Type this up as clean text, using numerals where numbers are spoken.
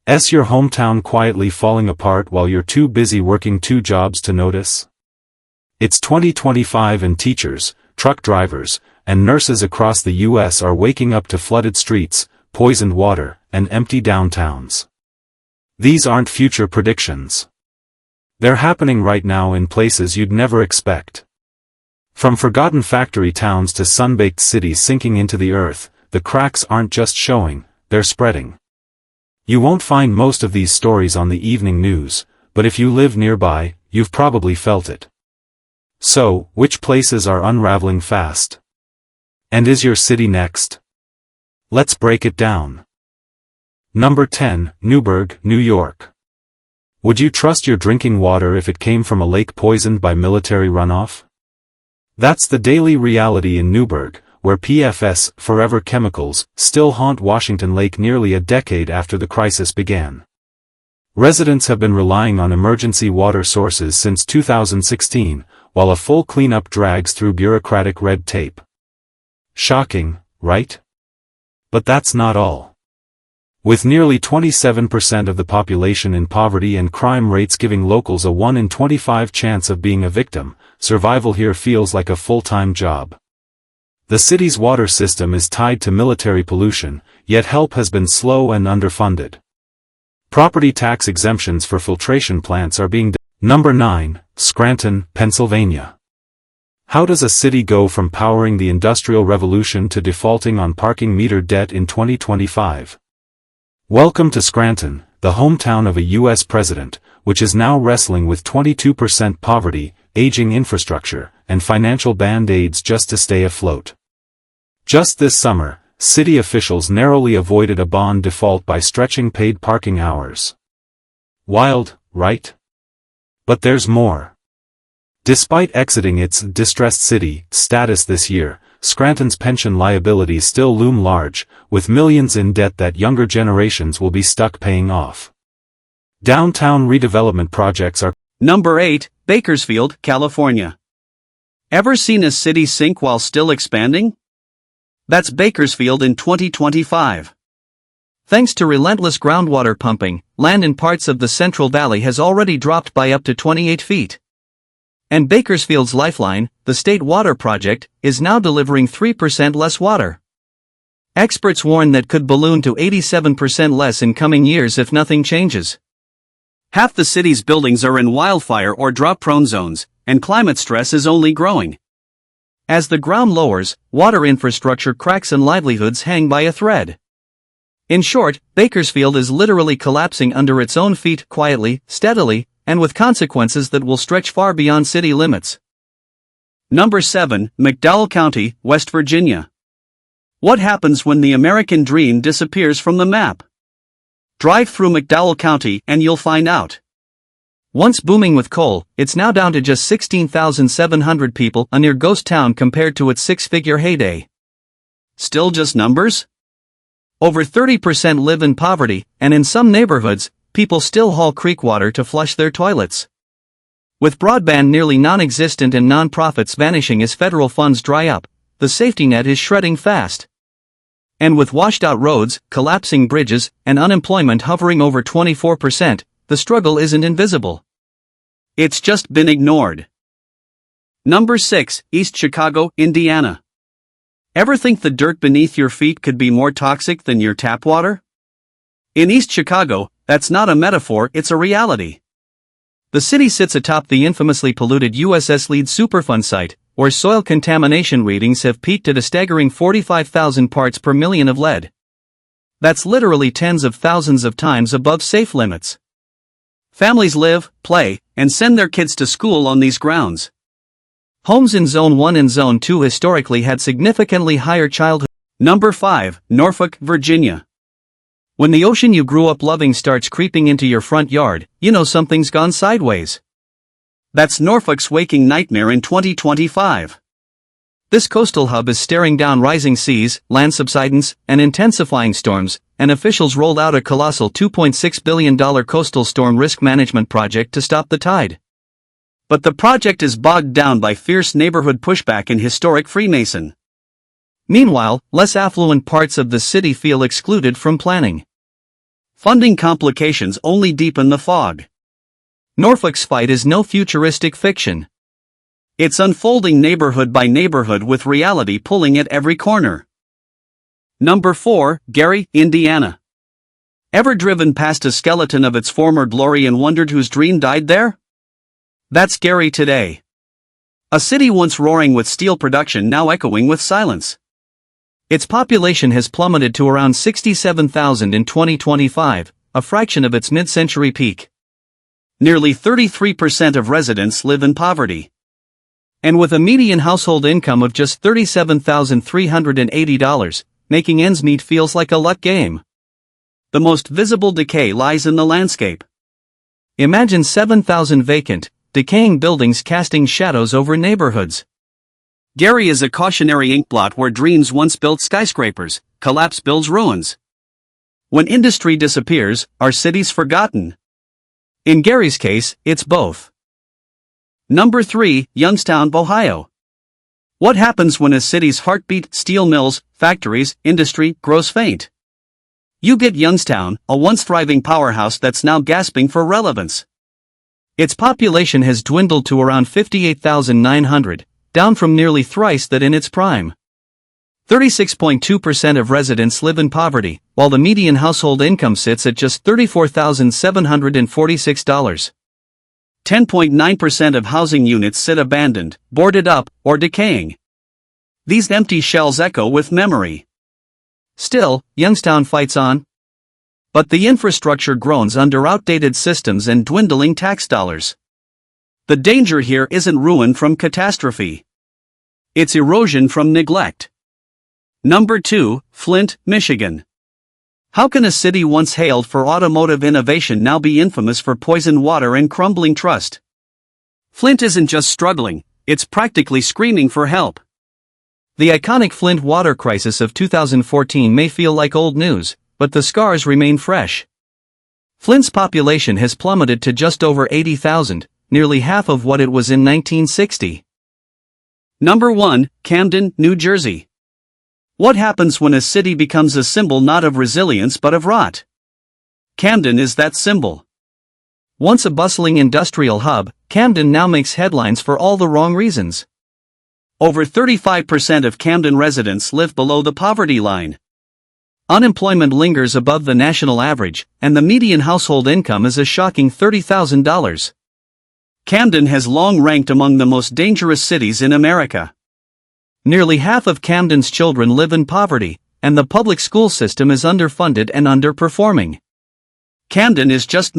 Your hometown quietly falling apart while you're too busy working two jobs to notice? It's 2025 and teachers, truck drivers, and nurses across the U.S. are waking up to flooded streets, poisoned water, and empty downtowns. These aren't future predictions. They're happening right now in places you'd never expect. From forgotten factory towns to sun-baked cities sinking into the earth, the cracks aren't just showing, they're spreading. You won't find most of these stories on the evening news, but if you live nearby, you've probably felt it. So, which places are unraveling fast? And is your city next? Let's break it down. Number 10, Newburgh, New York. Would you trust your drinking water if it came from a lake poisoned by military runoff? That's the daily reality in Newburgh, where PFS, forever chemicals, still haunt Washington Lake nearly a decade after the crisis began. Residents have been relying on emergency water sources since 2016, while a full cleanup drags through bureaucratic red tape. Shocking, right? But that's not all. With nearly 27% of the population in poverty and crime rates giving locals a 1 in 25 chance of being a victim, survival here feels like a full-time job. The city's water system is tied to military pollution, yet help has been slow and underfunded. Property tax exemptions for filtration plants are being Number 9, Scranton, Pennsylvania. How does a city go from powering the Industrial Revolution to defaulting on parking meter debt in 2025? Welcome to Scranton, the hometown of a U.S. president, which is now wrestling with 22% poverty, aging infrastructure, and financial band-aids just to stay afloat. Just this summer, city officials narrowly avoided a bond default by stretching paid parking hours. Wild, right? But there's more. Despite exiting its distressed city status this year, Scranton's pension liabilities still loom large, with millions in debt that younger generations will be stuck paying off. Downtown redevelopment projects are Number 8, Bakersfield, California. Ever seen a city sink while still expanding? That's Bakersfield in 2025. Thanks to relentless groundwater pumping, land in parts of the Central Valley has already dropped by up to 28 feet. And Bakersfield's lifeline, the State Water Project, is now delivering 3% less water. Experts warn that could balloon to 87% less in coming years if nothing changes. Half the city's buildings are in wildfire or drought-prone zones, and climate stress is only growing. As the ground lowers, water infrastructure cracks and livelihoods hang by a thread. In short, Bakersfield is literally collapsing under its own feet quietly, steadily, and with consequences that will stretch far beyond city limits. Number 7, McDowell County, West Virginia. What happens when the American dream disappears from the map? Drive through McDowell County and you'll find out. Once booming with coal, it's now down to just 16,700 people, a near ghost town compared to its six-figure heyday. Still just numbers? Over 30% live in poverty, and in some neighborhoods, people still haul creek water to flush their toilets. With broadband nearly non-existent and non-profits vanishing as federal funds dry up, the safety net is shredding fast. And with washed-out roads, collapsing bridges, and unemployment hovering over 24%, the struggle isn't invisible. It's just been ignored. Number 6, East Chicago, Indiana. Ever think the dirt beneath your feet could be more toxic than your tap water? In East Chicago, that's not a metaphor, it's a reality. The city sits atop the infamously polluted USS Lead Superfund site, where soil contamination readings have peaked at a staggering 45,000 parts per million of lead. That's literally tens of thousands of times above safe limits. Families live, play, and send their kids to school on these grounds. Homes in Zone 1 and Zone 2 historically had significantly higher childhood. Number 5, Norfolk, Virginia. When the ocean you grew up loving starts creeping into your front yard, you know something's gone sideways. That's Norfolk's waking nightmare in 2025. This coastal hub is staring down rising seas, land subsidence, and intensifying storms, and officials rolled out a colossal $2.6 billion coastal storm risk management project to stop the tide. But the project is bogged down by fierce neighborhood pushback and historic Freemason. Meanwhile, less affluent parts of the city feel excluded from planning. Funding complications only deepen the fog. Norfolk's fight is no futuristic fiction. It's unfolding neighborhood by neighborhood with reality pulling at every corner. Number 4, Gary, Indiana. Ever driven past a skeleton of its former glory and wondered whose dream died there? That's Gary today. A city once roaring with steel production now echoing with silence. Its population has plummeted to around 67,000 in 2025, a fraction of its mid-century peak. Nearly 33% of residents live in poverty. And with a median household income of just $37,380, making ends meet feels like a luck game. The most visible decay lies in the landscape. Imagine 7,000 vacant, decaying buildings casting shadows over neighborhoods. Gary is a cautionary inkblot where dreams once built skyscrapers, collapse builds ruins. When industry disappears, are cities forgotten? In Gary's case, it's both. Number 3, Youngstown, Ohio. What happens when a city's heartbeat, steel mills, factories, industry, grows faint? You get Youngstown, a once thriving powerhouse that's now gasping for relevance. Its population has dwindled to around 58,900, down from nearly thrice that in its prime. 36.2% of residents live in poverty, while the median household income sits at just $34,746. 10.9% of housing units sit abandoned, boarded up, or decaying. These empty shells echo with memory. Still, Youngstown fights on. But the infrastructure groans under outdated systems and dwindling tax dollars. The danger here isn't ruin from catastrophe. It's erosion from neglect. Number 2, Flint, Michigan. How can a city once hailed for automotive innovation now be infamous for poisoned water and crumbling trust? Flint isn't just struggling, it's practically screaming for help. The iconic Flint water crisis of 2014 may feel like old news, but the scars remain fresh. Flint's population has plummeted to just over 80,000, nearly half of what it was in 1960. Number 1, Camden, New Jersey. What happens when a city becomes a symbol not of resilience but of rot? Camden is that symbol. Once a bustling industrial hub, Camden now makes headlines for all the wrong reasons. Over 35% of Camden residents live below the poverty line. Unemployment lingers above the national average, and the median household income is a shocking $30,000. Camden has long ranked among the most dangerous cities in America. Nearly half of Camden's children live in poverty, and the public school system is underfunded and underperforming. Camden is just